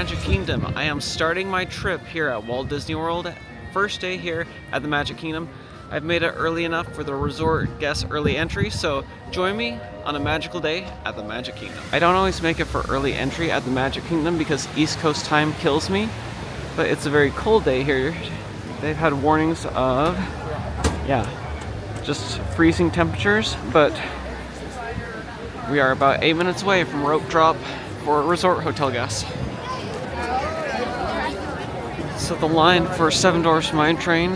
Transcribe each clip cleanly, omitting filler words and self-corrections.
Magic Kingdom. I am starting my trip here at Walt Disney World. First day here at the Magic Kingdom. I've made it early enough for the resort guest early entry, so join me on a magical day at the Magic Kingdom. I don't always make it for early entry at the Magic Kingdom because East Coast time kills me, but it's a very cold day here. They've had warnings of, just freezing temperatures, but we are about 8 minutes away from rope drop for resort hotel guests. So the line for Seven Dwarfs Mine Train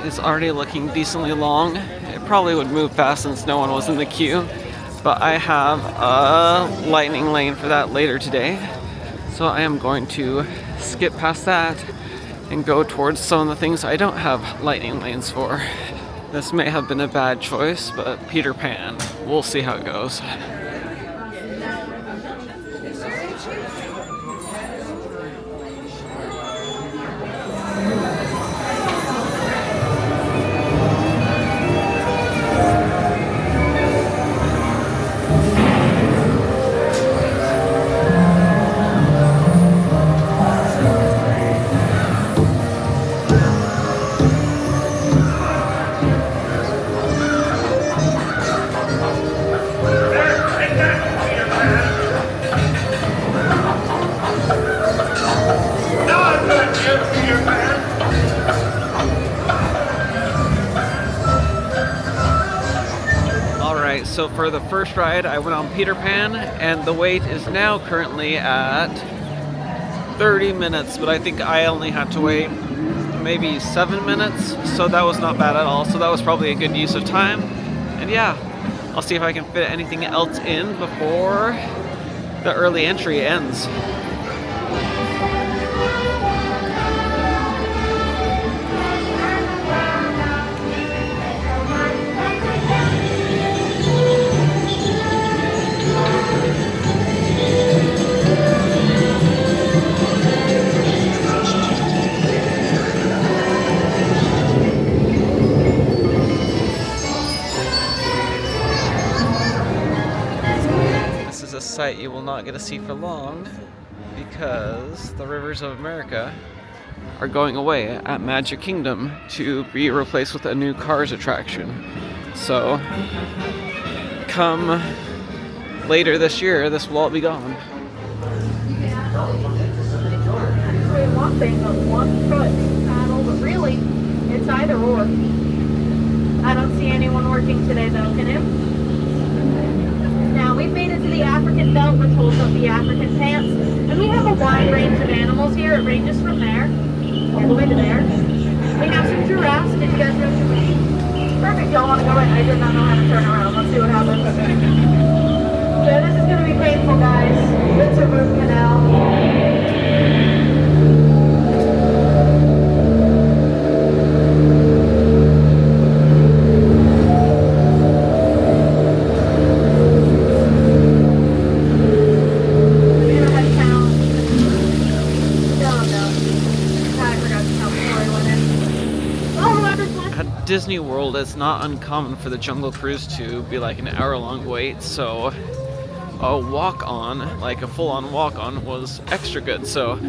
is already looking decently long. It probably would move fast since no one was in the queue, but I have a lightning lane for that later today. So I am going to skip past that and go towards some of the things I don't have lightning lanes for. This may have been a bad choice, but Peter Pan. We'll see how it goes. So for the first ride, I went on Peter Pan, and the wait is now currently at 30 minutes, but I think I only had to wait maybe 7 minutes, so that was not bad at all. So that was probably a good use of time. And yeah, I'll see if I can fit anything else in before the early entry ends. Sight you will not get to see for long because the Rivers of America are going away at Magic Kingdom to be replaced with a new Cars attraction. So come later this year, this will all be gone. One thing, but one foot paddle, but really, it's either or. I don't see anyone working today though, can you? Now, we've made it to the African belt, which holds up the African pants, and we have a wide range of animals here. It ranges from there all the way to there. We have some giraffes. Did you guys know giraffes? Perfect. Y'all want to go in? I did not know how to turn around. Let's see what happens. So this is going to be painful, guys. It's a root canal. Disney World, it's not uncommon for the Jungle Cruise to be like an hour-long wait, so a walk-on, like a full-on walk-on, was extra good. So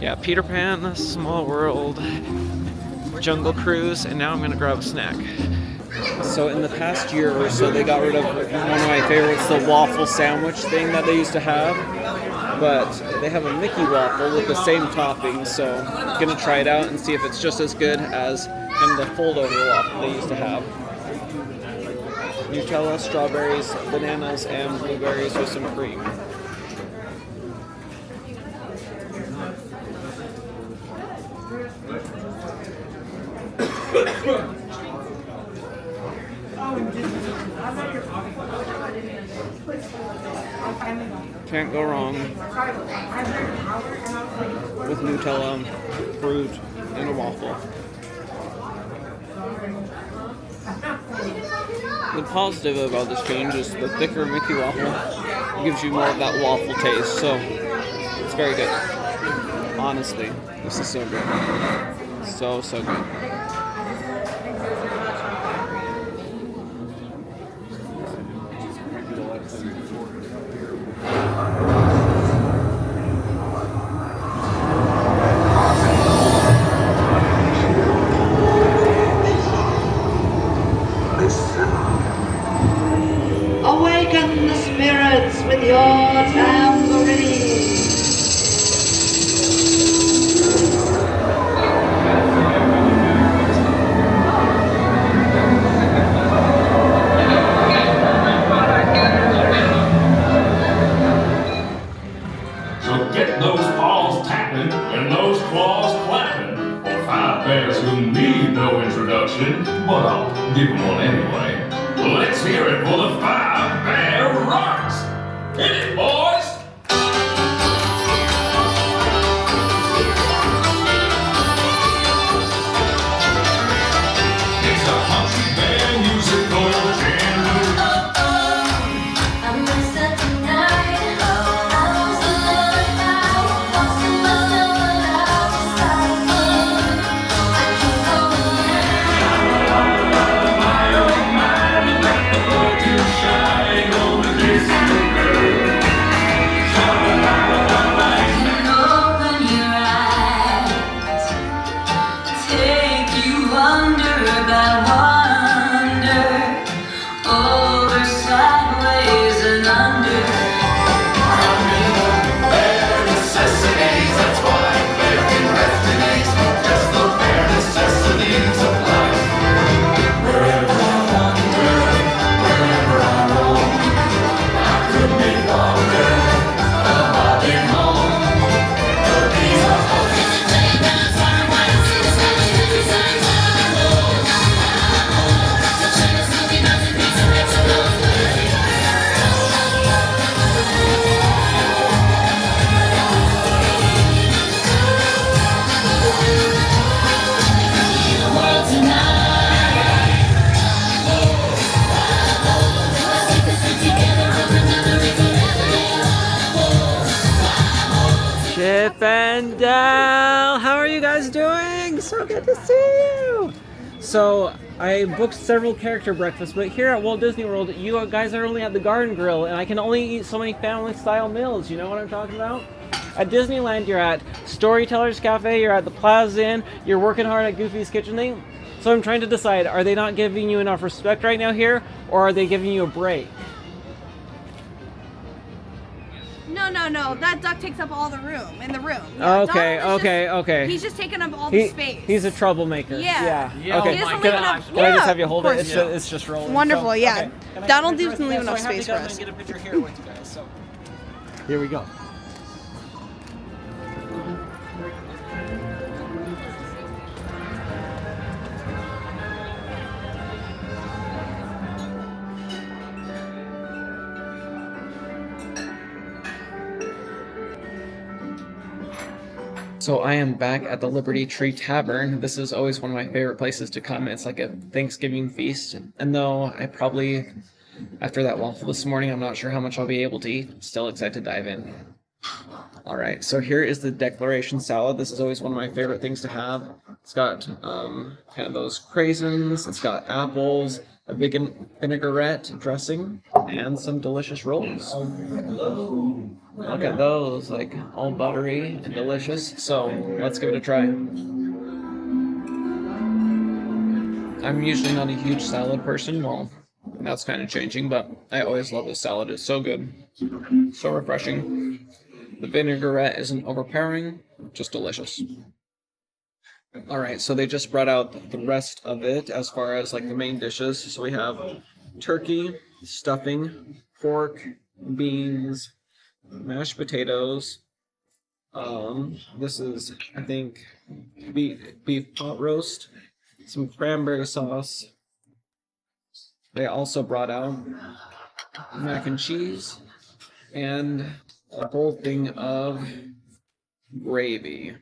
yeah, Peter Pan, Small World, Jungle Cruise, and now I'm gonna grab a snack. So in the past year or so, they got rid of one of my favorites, the waffle sandwich thing that they used to have, but they have a Mickey waffle with the same toppings, so I'm gonna try it out and see if it's just as good as the fold-over waffle they used to have. Nutella, strawberries, bananas, and blueberries with some cream. Can't go wrong with Nutella, fruit, and a waffle. The positive about this change is the thicker Mickey waffle gives you more of that waffle taste, so it's very good. Honestly, this is so good. So good. introduction, but I'll give him one anyway. Let's hear it for the Five Bear Rocks! Hit it, boys! It's a country band musical genre. I messed up tonight. I was alone. I lost in myself, but I just had fun. I keep open your eyes, take you under that wonder, over, sideways, and under. Bare necessities, that's why American destinies, just the bare necessities of life. Wherever I wander, wherever I roam, I could be longer, I've been home. But these are Chip and Dal, how are you guys doing? So good to see you. So I booked several character breakfasts, but here at Walt Disney World, you guys are only at the Garden Grill, and I can only eat so many family-style meals. You know what I'm talking about? At Disneyland, you're at Storytellers Cafe, you're at the Plaza Inn, you're working hard at Goofy's Kitchen thing. So I'm trying to decide, are they not giving you enough respect right now here, or are they giving you a break? No. That duck takes up all the room in the room. Okay, Donald is okay. He's just taking up all the space. He's a troublemaker. Yeah. Okay. He doesn't Can leave I, enough- can I just yeah, have you hold of it? course. It's just rolling. Wonderful, yeah. Okay. Can I Donald get a doesn't picture? leave Yeah, enough so I have space to for come us. and get a picture here with you guys. So here we go. So I am back at the Liberty Tree Tavern. This is always one of my favorite places to come. It's like a Thanksgiving feast. And though I probably, after that waffle this morning, I'm not sure how much I'll be able to eat, I'm still excited to dive in. Alright, so here is the Declaration Salad. This is always one of my favorite things to have. It's got kind of those craisins, it's got apples, a big vinaigrette dressing, and some delicious rolls. Look at those, like all buttery and delicious. So let's give it a try. I'm usually not a huge salad person. Well, that's kind of changing, but I always love this salad. It's so good, so refreshing. The vinaigrette isn't overpowering, just delicious. Alright, so they just brought out the rest of it as far as like the main dishes. So we have turkey, stuffing, pork, beans, mashed potatoes. This is, I think, beef pot roast, some cranberry sauce. They also brought out mac and cheese and a whole thing of gravy.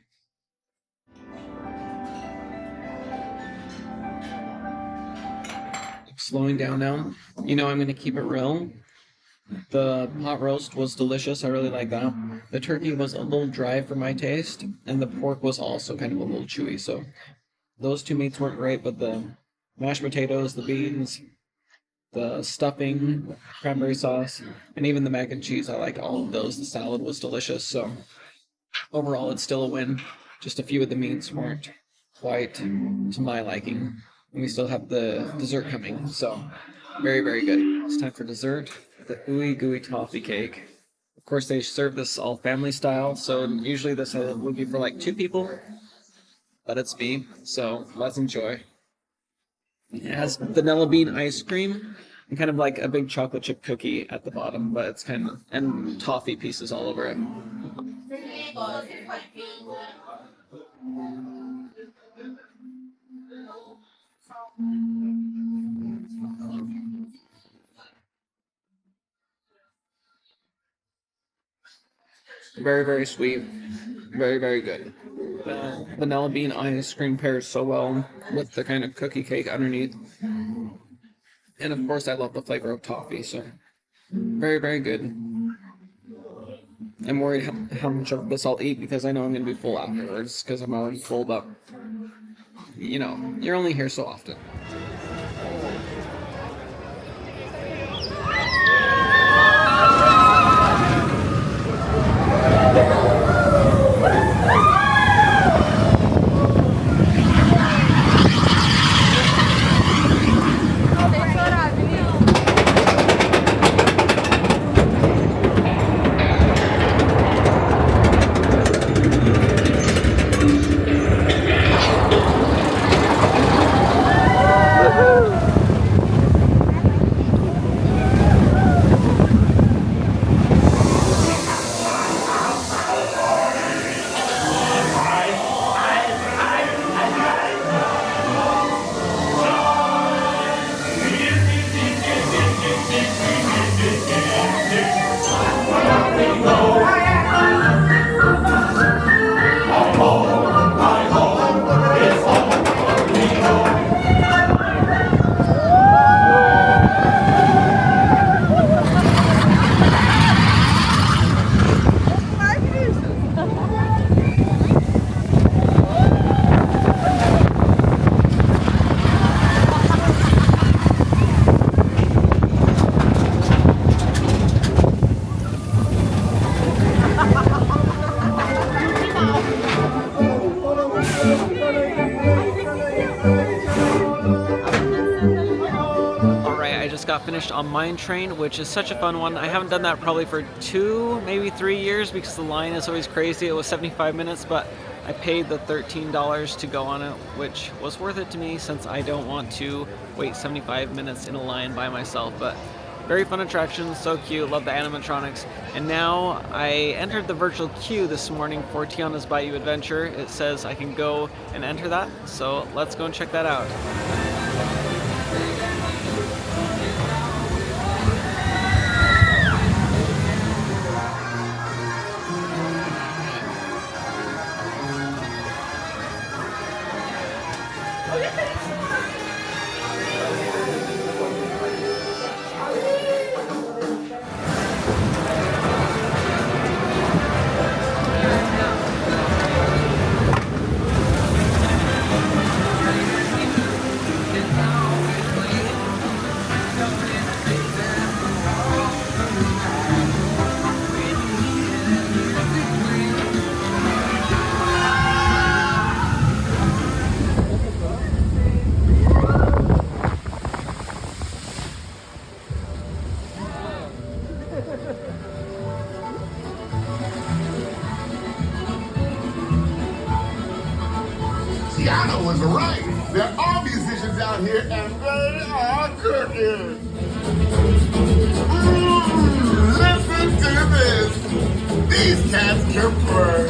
Slowing down now. You know I'm going to keep it real. The pot roast was delicious. I really like that. The turkey was a little dry for my taste, and the pork was also kind of a little chewy. So those two meats weren't great, but the mashed potatoes, the beans, the stuffing, cranberry sauce, and even the mac and cheese, I liked all of those. The salad was delicious. So overall, it's still a win. Just a few of the meats weren't quite to my liking. And we still have the dessert coming. So very, very good. It's time for dessert. The ooey gooey toffee cake. Of course, they serve this all family style, so usually this would be for like 2 people, but it's me, so let's enjoy. It has vanilla bean ice cream and kind of like a big chocolate chip cookie at the bottom, but it's kind of, and toffee pieces all over it. Very, very sweet. Very, very good. Vanilla bean ice cream pairs so well with the kind of cookie cake underneath. And of course, I love the flavor of toffee, so very, very good. I'm worried how much of this I'll eat because I know I'm going to be full afterwards because I'm already full, but you know, you're only here so often. Got finished on Mine Train, which is such a fun one. I haven't done that probably for 2, maybe 3 years because the line is always crazy. It was 75 minutes, but I paid the $13 to go on it, which was worth it to me since I don't want to wait 75 minutes in a line by myself. But very fun attraction, so cute, love the animatronics. And now I entered the virtual queue this morning for Tiana's Bayou Adventure. It says I can go and enter that, so let's go and check that out. Tiana was right. There are musicians out here and they are cooking. Listen to this. These cats can play.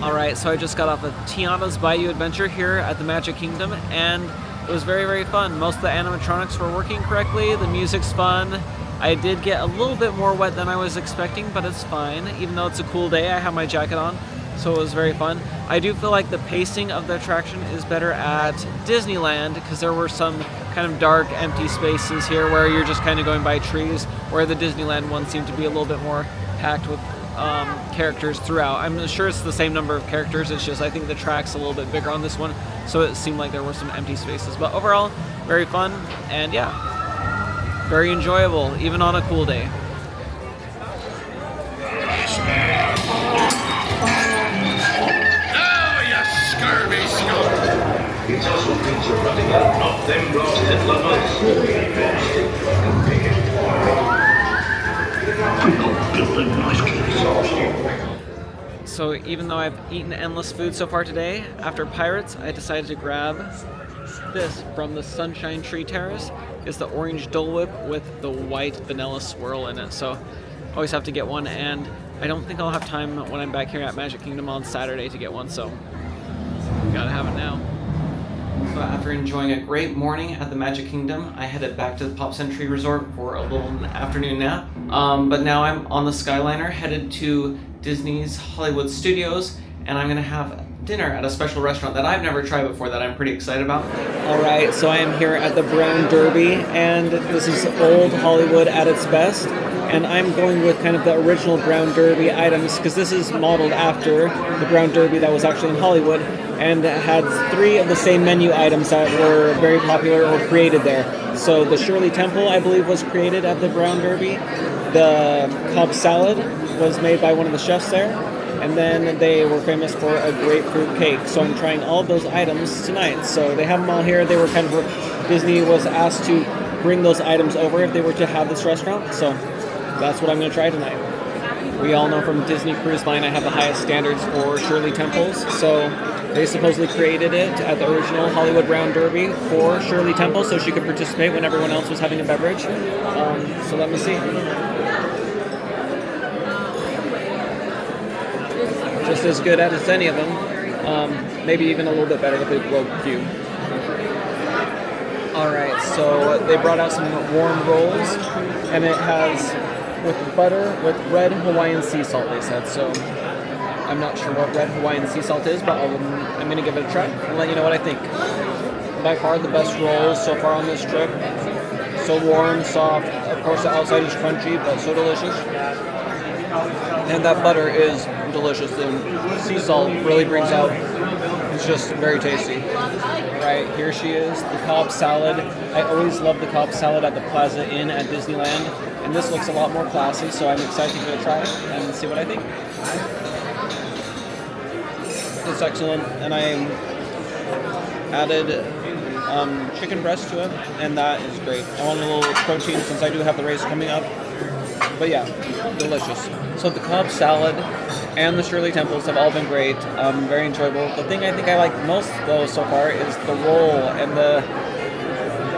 Alright, so I just got off of Tiana's Bayou Adventure here at the Magic Kingdom, and it was very, very fun. Most of the animatronics were working correctly, the music's fun. I did get a little bit more wet than I was expecting, but it's fine. Even though it's a cool day, I have my jacket on, so it was very fun. I do feel like the pacing of the attraction is better at Disneyland, because there were some kind of dark, empty spaces here where you're just kind of going by trees, where the Disneyland one seemed to be a little bit more packed with characters throughout. I'm sure it's the same number of characters, it's just I think the track's a little bit bigger on this one, so it seemed like there were some empty spaces. But overall, very fun, and yeah, very enjoyable, even on a cool day. Oh, you scurvy skunk! It's also things are running out, not them roasted lovers. We could build a nice little So even though I've eaten endless food so far today, after Pirates, I decided to grab this from the Sunshine Tree Terrace. It's the orange Dole Whip with the white vanilla swirl in it. So always have to get one, and I don't think I'll have time when I'm back here at Magic Kingdom on Saturday to get one, so gotta have it now. So after enjoying a great morning at the Magic Kingdom, I headed back to the Pop Century Resort for a little afternoon nap. But now I'm on the Skyliner, headed to Disney's Hollywood Studios, and I'm gonna have dinner at a special restaurant that I've never tried before that I'm pretty excited about. Alright, so I am here at the Brown Derby, and this is old Hollywood at its best. And I'm going with kind of the original Brown Derby items because this is modeled after the Brown Derby that was actually in Hollywood and had 3 of the same menu items that were very popular or created there. So the Shirley Temple, I believe, was created at the Brown Derby. The Cobb salad was made by one of the chefs there. And then they were famous for a grapefruit cake. So I'm trying all of those items tonight. So they have them all here. They were kind of, Disney was asked to bring those items over if they were to have this restaurant. So that's what I'm going to try tonight. We all know from Disney Cruise Line I have the highest standards for Shirley Temples, so they supposedly created it at the original Hollywood Brown Derby for Shirley Temple so she could participate when everyone else was having a beverage. So let me see. Just as good as any of them, maybe even a little bit better with the Globe Q. Alright, so they brought out some warm rolls, and it has with butter with red Hawaiian sea salt, they said. So I'm not sure what red Hawaiian sea salt is, but I'm going to give it a try and let you know what I think. By far the best rolls so far on this trip. So warm, soft, of course the outside is crunchy, but so delicious. And that butter is delicious. The sea salt really brings out, it's just very tasty. Right, here she is, the Cobb salad. I always love the Cobb salad at the Plaza Inn at Disneyland, and this looks a lot more classy, so I'm excited to give it a try and see what I think. It's excellent, and I added chicken breast to it, and that is great. I want a little protein since I do have the race coming up, but yeah, delicious. So the Cobb salad and the Shirley Temples have all been great, very enjoyable. The thing I think I like most though so far is the roll and the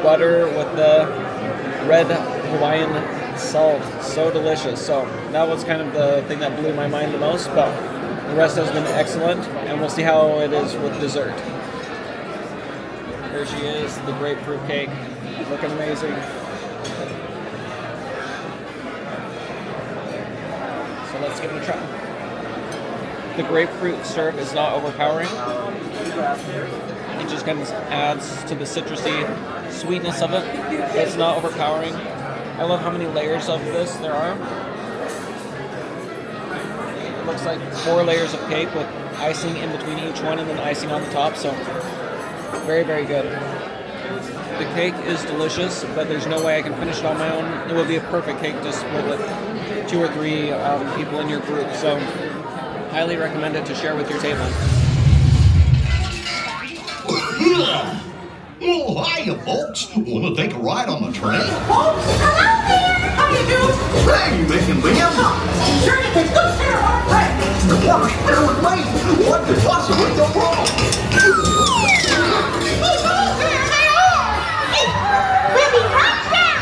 butter with the red Hawaiian salt. So delicious. So that was kind of the thing that blew my mind the most, but the rest has been excellent, and we'll see how it is with dessert. Here she is, the grapefruit cake, looking amazing. So let's give it a try. The grapefruit syrup is not overpowering. It just kind of adds to the citrusy sweetness of it. It's not overpowering. I love how many layers of this there are. It looks like 4 layers of cake with icing in between each one and then icing on the top, so very, very good. The cake is delicious, but there's no way I can finish it on my own. It would be a perfect cake to split with 2 or 3 people in your group, so highly recommend it to share with your table. Oh, hiya, folks. Want to take a ride on the train? Folks, hello there! How you doing? Hey, making them. Sure, you can go share our train. The water's filled with rain. What could possibly go wrong? Oh, there they are! Hey, we'll be right down!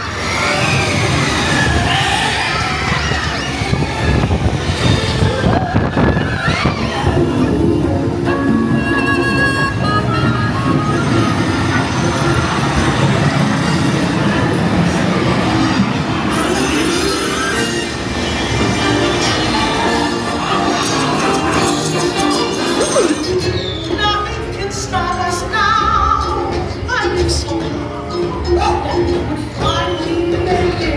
Nothing can stop us now. I'm so finally made it.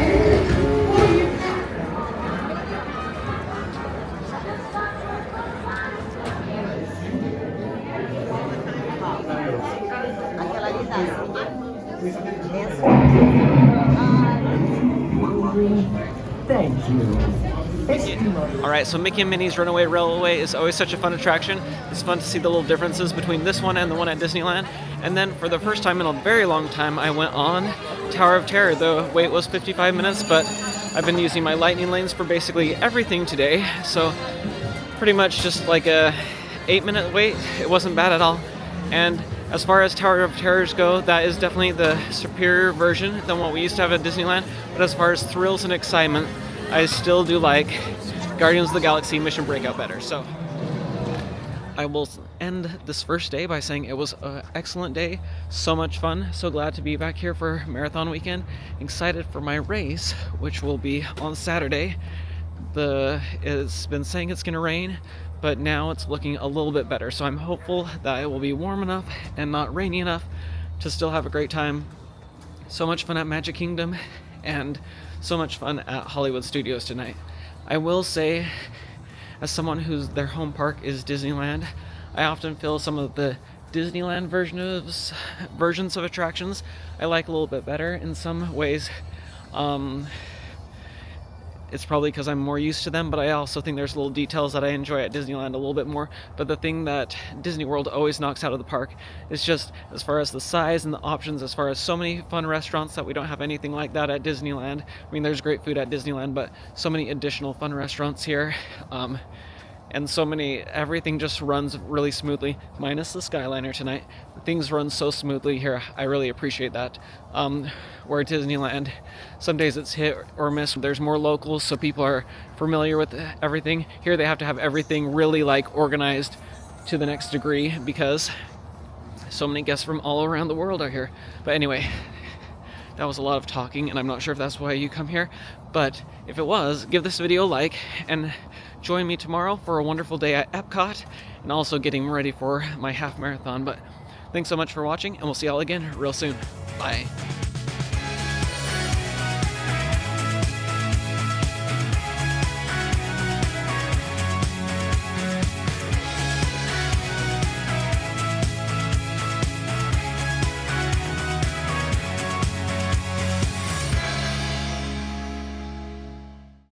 Alright, so Mickey and Minnie's Runaway Railway is always such a fun attraction. It's fun to see the little differences between this one and the one at Disneyland. And then for the first time in a very long time, I went on Tower of Terror. The wait was 55 minutes, but I've been using my lightning lanes for basically everything today. So pretty much just like a 8-minute wait. It wasn't bad at all. And as far as Tower of Terrors go, that is definitely the superior version than what we used to have at Disneyland. But as far as thrills and excitement, I still do like Guardians of the Galaxy Mission Breakout better. So I will end this first day by saying it was an excellent day, so much fun, so glad to be back here for marathon weekend, excited for my race, which will be on Saturday. It's been saying it's gonna rain, but now it's looking a little bit better, so I'm hopeful that it will be warm enough and not rainy enough to still have a great time. So much fun at Magic Kingdom and so much fun at Hollywood Studios tonight. I will say, as someone whose their home park is Disneyland, I often feel some of the Disneyland versions of attractions I like a little bit better in some ways. It's probably because I'm more used to them, but I also think there's little details that I enjoy at Disneyland a little bit more. But the thing that Disney World always knocks out of the park is just as far as the size and the options, as far as so many fun restaurants that we don't have anything like that at Disneyland. I mean, there's great food at Disneyland, but so many additional fun restaurants here. And so many, everything just runs really smoothly, minus the Skyliner tonight. Things run so smoothly here. I really appreciate that. Where at Disneyland, some days it's hit or miss. There's more locals, so people are familiar with everything. Here they have to have everything really like organized to the next degree because so many guests from all around the world are here. But anyway, that was a lot of talking, and I'm not sure if that's why you come here, but if it was, give this video a like and join me tomorrow for a wonderful day at Epcot and also getting ready for my half marathon. But thanks so much for watching, and we'll see y'all again real soon. Bye.